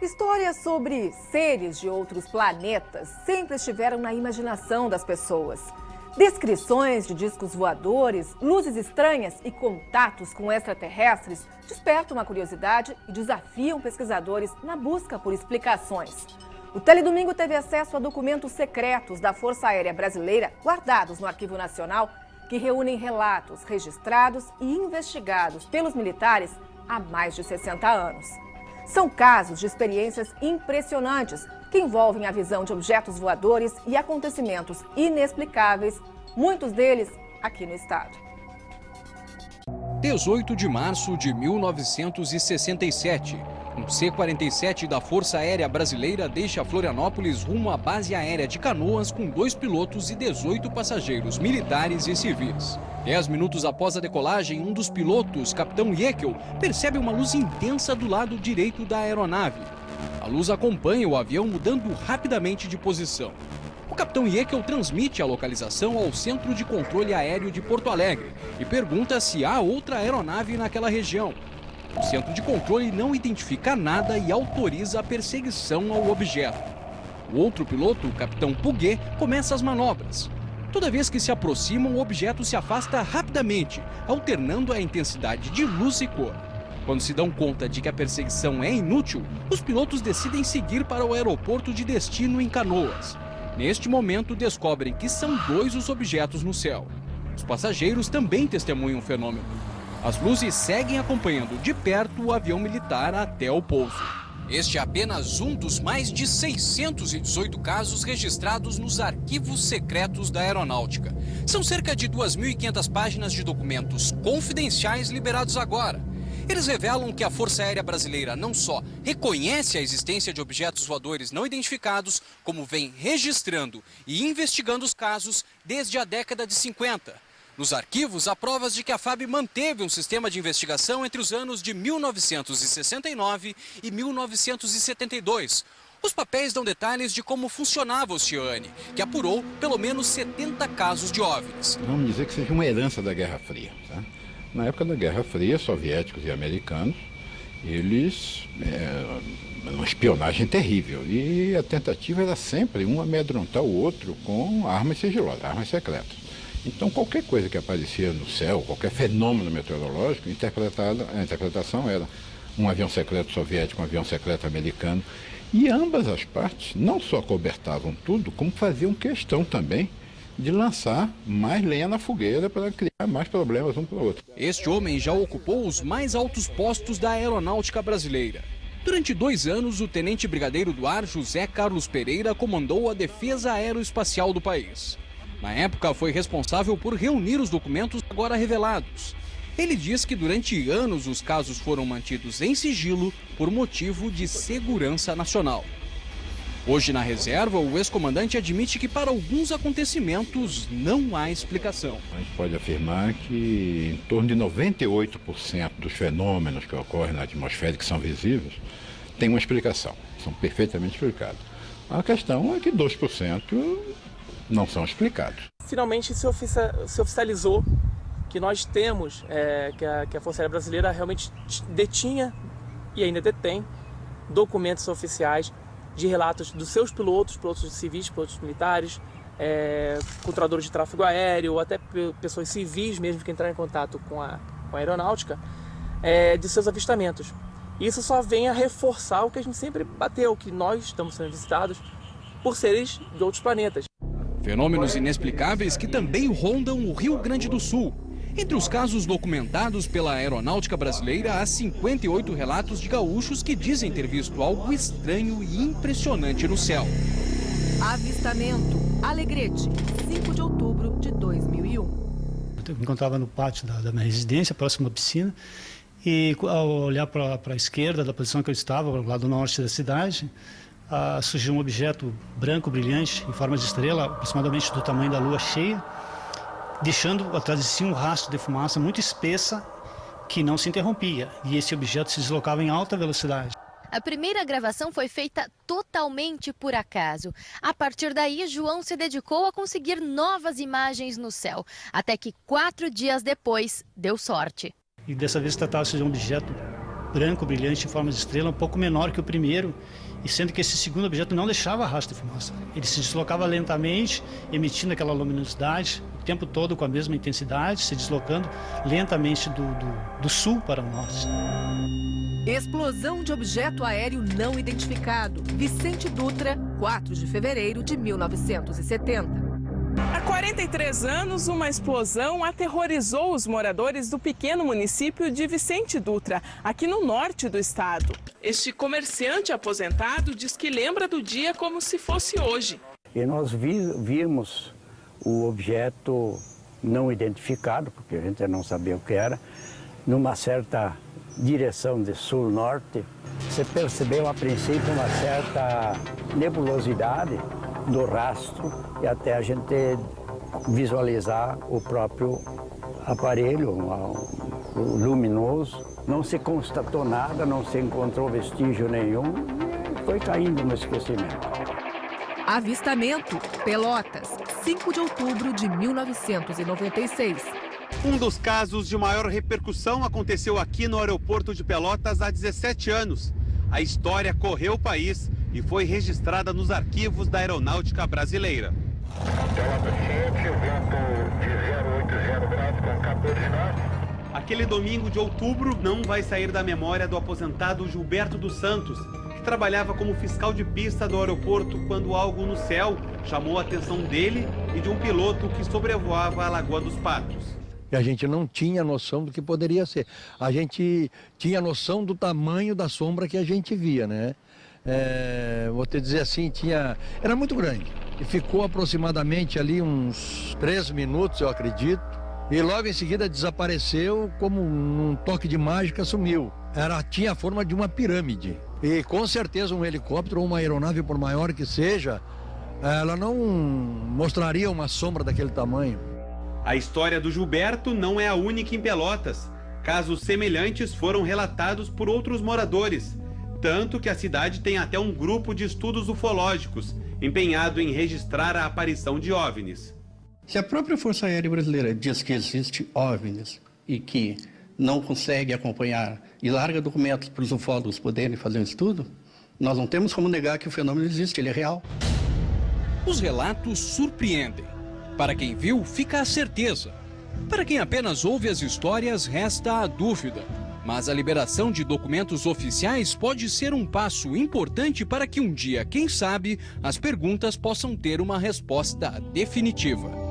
Histórias sobre seres de outros planetas sempre estiveram na imaginação das pessoas. Descrições de discos voadores, luzes estranhas e contatos com extraterrestres despertam a curiosidade e desafiam pesquisadores na busca por explicações. O Teledomingo teve acesso a documentos secretos da Força Aérea Brasileira guardados no Arquivo Nacional que reúnem relatos registrados e investigados pelos militares há mais de 60 anos. São casos de experiências impressionantes que envolvem a visão de objetos voadores e acontecimentos inexplicáveis, muitos deles aqui no estado. 18 de março de 1967, um C-47 da Força Aérea Brasileira deixa Florianópolis rumo à base aérea de Canoas com 2 pilotos e 18 passageiros militares e civis. 10 minutos após a decolagem, um dos pilotos, capitão Jekyll, percebe uma luz intensa do lado direito da aeronave. A luz acompanha o avião mudando rapidamente de posição. O capitão Jekyll transmite a localização ao Centro de Controle Aéreo de Porto Alegre e pergunta se há outra aeronave naquela região. O Centro de Controle não identifica nada e autoriza a perseguição ao objeto. O outro piloto, o capitão Puget, começa as manobras. Toda vez que se aproximam, o objeto se afasta rapidamente, alternando a intensidade de luz e cor. Quando se dão conta de que a perseguição é inútil, os pilotos decidem seguir para o aeroporto de destino em Canoas. Neste momento, descobrem que são 2 os objetos no céu. Os passageiros também testemunham o fenômeno. As luzes seguem acompanhando de perto o avião militar até o pouso. Este é apenas um dos mais de 618 casos registrados nos arquivos secretos da aeronáutica. São cerca de 2.500 páginas de documentos confidenciais liberados agora. Eles revelam que a Força Aérea Brasileira não só reconhece a existência de objetos voadores não identificados, como vem registrando e investigando os casos desde a década de 50. Nos arquivos, há provas de que a FAB manteve um sistema de investigação entre os anos de 1969 e 1972. Os papéis dão detalhes de como funcionava o Ciane, que apurou pelo menos 70 casos de OVNIs. Vamos dizer que seja uma herança da Guerra Fria. Tá? Na época da Guerra Fria, soviéticos e americanos, eles... uma espionagem terrível. E a tentativa era sempre um amedrontar o outro com armas sigilosas, armas secretas. Então, qualquer coisa que aparecia no céu, qualquer fenômeno meteorológico, a interpretação era um avião secreto soviético, um avião secreto americano. E ambas as partes não só cobertavam tudo, como faziam questão também de lançar mais lenha na fogueira para criar mais problemas um para o outro. Este homem já ocupou os mais altos postos da aeronáutica brasileira. Durante 2 anos, o tenente brigadeiro do ar José Carlos Pereira comandou a defesa aeroespacial do país. Na época, foi responsável por reunir os documentos agora revelados. Ele diz que durante anos os casos foram mantidos em sigilo por motivo de segurança nacional. Hoje, na reserva, o ex-comandante admite que para alguns acontecimentos não há explicação. A gente pode afirmar que em torno de 98% dos fenômenos que ocorrem na atmosfera e que são visíveis têm uma explicação, são perfeitamente explicados. A questão é que 2% não são explicados. Finalmente se oficializou que nós temos, que a Força Aérea Brasileira realmente detinha e ainda detém documentos oficiais de relatos dos seus pilotos civis, pilotos militares, controladores de tráfego aéreo, ou até pessoas civis mesmo que entraram em contato com a aeronáutica, de seus avistamentos. Isso só vem a reforçar o que a gente sempre bateu, que nós estamos sendo visitados por seres de outros planetas. Fenômenos inexplicáveis que também rondam o Rio Grande do Sul. Entre os casos documentados pela aeronáutica brasileira, há 58 relatos de gaúchos que dizem ter visto algo estranho e impressionante no céu. Avistamento Alegrete, 5 de outubro de 2001. Eu me encontrava no pátio da minha residência, próximo à piscina, e ao olhar para a esquerda, da posição que eu estava, ao lado norte da cidade, surgiu um objeto branco, brilhante, em forma de estrela, aproximadamente do tamanho da lua cheia, deixando atrás de si um rastro de fumaça muito espessa que não se interrompia, e esse objeto se deslocava em alta velocidade. A primeira gravação foi feita totalmente por acaso. A partir daí, João se dedicou a conseguir novas imagens no céu, até que 4 dias depois deu sorte. E dessa vez tratava-se de um objeto branco, brilhante, em forma de estrela, um pouco menor que o primeiro, e sendo que esse segundo objeto não deixava rastro de fumaça. Ele se deslocava lentamente, emitindo aquela luminosidade, o tempo todo com a mesma intensidade, se deslocando lentamente do sul para o norte. Explosão de objeto aéreo não identificado. Vicente Dutra, 4 de fevereiro de 1970. Há 43 anos, uma explosão aterrorizou os moradores do pequeno município de Vicente Dutra, aqui no norte do estado. Este comerciante aposentado diz que lembra do dia como se fosse hoje. E nós vimos o objeto não identificado, porque a gente não sabia o que era, numa certa direção de sul-norte. Você percebeu a princípio uma certa nebulosidade do rastro e até a gente visualizar o próprio aparelho luminoso. Não se constatou nada, não se encontrou vestígio nenhum, foi caindo no esquecimento. Avistamento, Pelotas, 5 de outubro de 1996. Um dos casos de maior repercussão aconteceu aqui no aeroporto de Pelotas há 17 anos. A história correu o país e foi registrada nos arquivos da Aeronáutica Brasileira. Aquele domingo de outubro não vai sair da memória do aposentado Gilberto dos Santos, que trabalhava como fiscal de pista do aeroporto quando algo no céu chamou a atenção dele e de um piloto que sobrevoava a Lagoa dos Patos. E a gente não tinha noção do que poderia ser. A gente tinha noção do tamanho da sombra que a gente via, né? Vou te dizer assim, era muito grande. E ficou aproximadamente ali uns 3 minutos, eu acredito. E logo em seguida desapareceu, como um toque de mágica, sumiu. Tinha a forma de uma pirâmide. E com certeza um helicóptero ou uma aeronave, por maior que seja, ela não mostraria uma sombra daquele tamanho. A história do Gilberto não é a única em Pelotas. Casos semelhantes foram relatados por outros moradores. Tanto que a cidade tem até um grupo de estudos ufológicos, empenhado em registrar a aparição de OVNIs. Se a própria Força Aérea Brasileira diz que existe OVNIs e que não consegue acompanhar e larga documentos para os ufólogos poderem fazer um estudo, nós não temos como negar que o fenômeno existe, ele é real. Os relatos surpreendem. Para quem viu, fica a certeza. Para quem apenas ouve as histórias, resta a dúvida. Mas a liberação de documentos oficiais pode ser um passo importante para que um dia, quem sabe, as perguntas possam ter uma resposta definitiva.